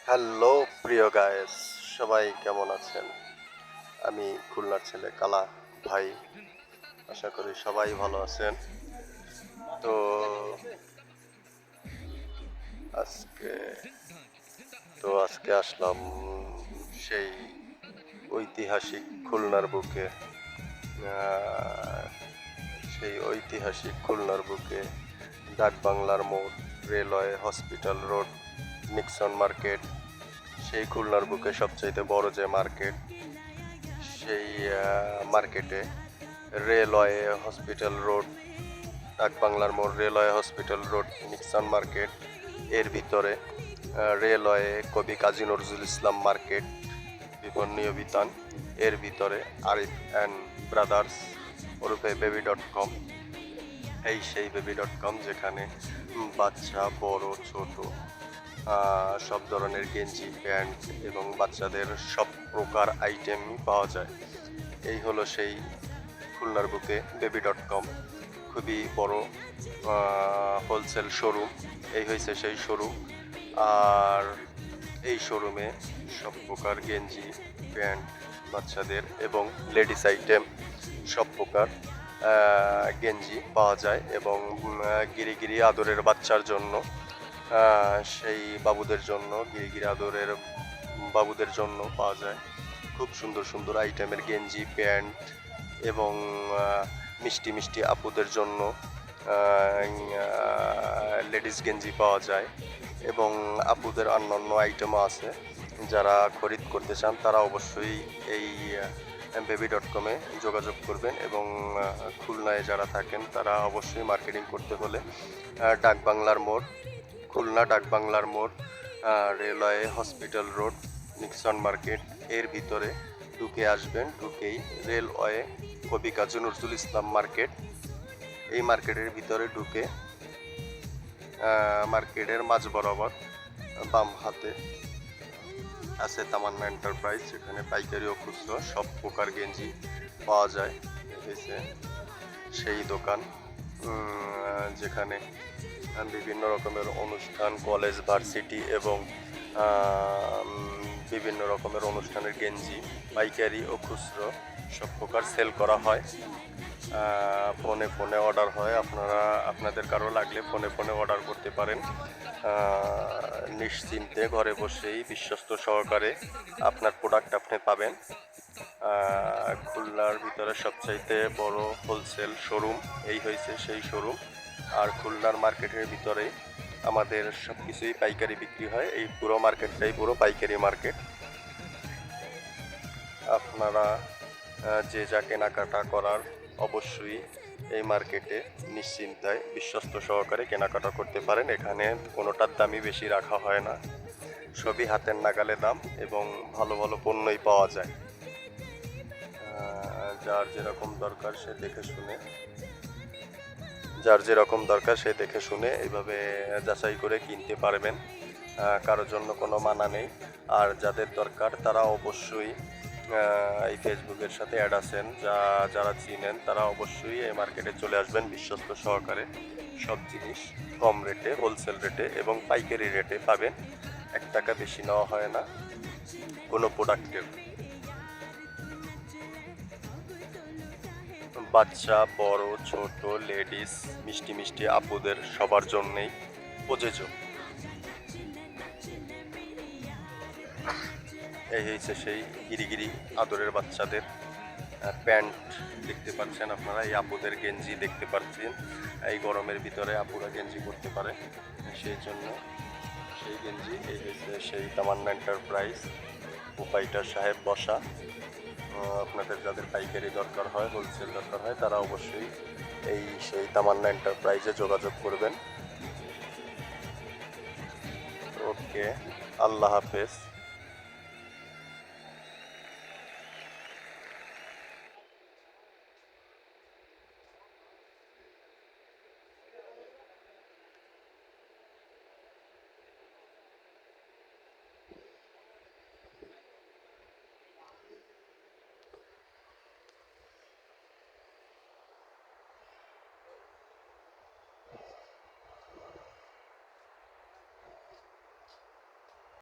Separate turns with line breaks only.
Hello প্রিয় guys, সবাই কেমন আছেন? আমি খুলনার ছেলে কালা ভাই। আশা করি সবাই ভালো আছেন। তো আজকে আজকে আসলাম সেই ঐতিহাসিক খুলনার বুকে। সেই ঐতিহাসিক খুলনার বুকে ডাকবাংলার মোড়, railway, hospital road, Nixon market, সেই খুলনার বুকে সবচাইতে বড় যে মার্কেট, সেই মার্কেটে রেলওয়ে, হসপিটাল রোড, ডাকবাংলার মোড়, railway, hospital road, Nixon market, এর ভিতরে রেলওয়ে কবি কাজী নজরুল ইসলাম মার্কেট, বিপণীয় বিতান, এর ভিতরে আরিফ অ্যান্ড ব্রাদার্স ওরফে বেবি.com। সেই বেবি.com, যেখানে বাচ্চা, বড়, ছোট সব ধরনের গেঞ্জি, প্যান্ট এবং বাচ্চাদের সব প্রকার আইটেমই পাওয়া যায়। এই হলো সেই খুলনার বুকে বেবি.com, খুবই বড় হোলসেল শোরুম। এই হয়েছে সেই শোরুম। আর এই শোরুমে সব প্রকার গেঞ্জি, প্যান্ট, বাচ্চাদের এবং লেডিস আইটেম সব প্রকার গেঞ্জি পাওয়া যায়। এবং গিরিগিরি আদরের বাচ্চার জন্য, সেই বাবুদের জন্য, গিরিগিরি আদরের বাবুদের জন্য পাওয়া যায় খুব সুন্দর সুন্দর আইটেমের গেঞ্জি, প্যান্ট। এবং মিষ্টি মিষ্টি আপুদের জন্য লেডিস গেঞ্জি পাওয়া যায়। এবং আপুদের অন্যান্য আইটেমও আছে। যারা খরিদ করতে চান তারা অবশ্যই এই বেবি.com-এ যোগাযোগ করবেন। এবং খুলনায় যারা থাকেন তারা অবশ্যই মার্কেটিং করতে হলে ডাকবাংলার মোড়, খুলনা ডাকবাংলার মোড়, railway, hospital road, Nixon market, এর ভিতরে ঢুকে আসবেন। ঢুকেই রেলওয়ে কবি কাজী নজরুল ইসলাম মার্কেট, এই মার্কেটের ভিতরে ঢুকে মার্কেটের মাঝ বরাবর বাম হাতে আছে তামান্না এন্টারপ্রাইজ, যেখানে পাইকারি ও খুচরো সব প্রকার গেঞ্জি পাওয়া যায়। সেই দোকান, যেখানে বিভিন্ন রকমের অনুষ্ঠান, কলেজ, ভার্সিটি এবং বিভিন্ন রকমের অনুষ্ঠানের গেঞ্জি পাইকারি ও খুচরো সব প্রকার সেল করা হয়। ফোনে অর্ডার হয়। আপনাদের কারো লাগলে ফোনে অর্ডার করতে পারেন। নিশ্চিন্তে ঘরে বসেই বিশ্বস্ত সহকারে আপনার প্রোডাক্ট আপনি পাবেন। খুলনার ভিতরে সবচাইতে বড় হোলসেল শোরুম এই হয়েছে সেই শোরুম। আর খুলনার মার্কেটের ভিতরে আমাদের সব কিছুই পাইকারি বিক্রি হয়। এই পুরো মার্কেটটাই পুরো পাইকারি মার্কেট। আপনারা যে যা কেনাকাটা করার অবশ্যই এই মার্কেটে নিশ্চিন্তায় বিশ্বস্ত সহকারে কেনাকাটা করতে পারেন। এখানে কোনোটার দামই বেশি রাখা হয় না, সবই হাতের নাগালে দাম এবং ভালো ভালো পণ্যই পাওয়া যায়। যার যেরকম দরকার সে দেখে শুনে এইভাবে যাচাই করে কিনতে পারবেন। কারোর জন্য কোনো মানা নেই। আর যাদের দরকার তারা অবশ্যই এই ফেসবুকের সাথে অ্যাড আছেন, যারা চিনেন তারা অবশ্যই এই মার্কেটে চলে আসবেন। বিশ্বস্ত সহকারে সব জিনিস কম রেটে, হোলসেল রেটে এবং পাইকারি রেটে পাবেন। 1 টাকা বেশি নেওয়া হয় না কোনো প্রোডাক্টের। বাচ্চা, বড়, ছোট, লেডিস, মিষ্টি মিষ্টি আপুদের সবার জন্যেই প্রযোজ্য। এই হয়েছে সেই গিরিগিরি আদরের বাচ্চাদের প্যান্ট দেখতে পাচ্ছেন আপনারা। এই আপুদের গেঞ্জি দেখতে পাচ্ছেন। এই গরমের ভিতরে আপুরা গেঞ্জি করতে পারে, সেই জন্য সেই গেঞ্জি। এই হয়েছে সেই তামান্না এন্টারপ্রাইজ, প্রোপাইটার সাহেব বসা। আপনাদের যাদের পাইকারি দরকার হয়, হোলসেল দরকার হয়, তারা অবশ্যই সেই তামান্না এন্টারপ্রাইজে যোগাযোগ করবেন। ওকে, আল্লাহ হাফেজ।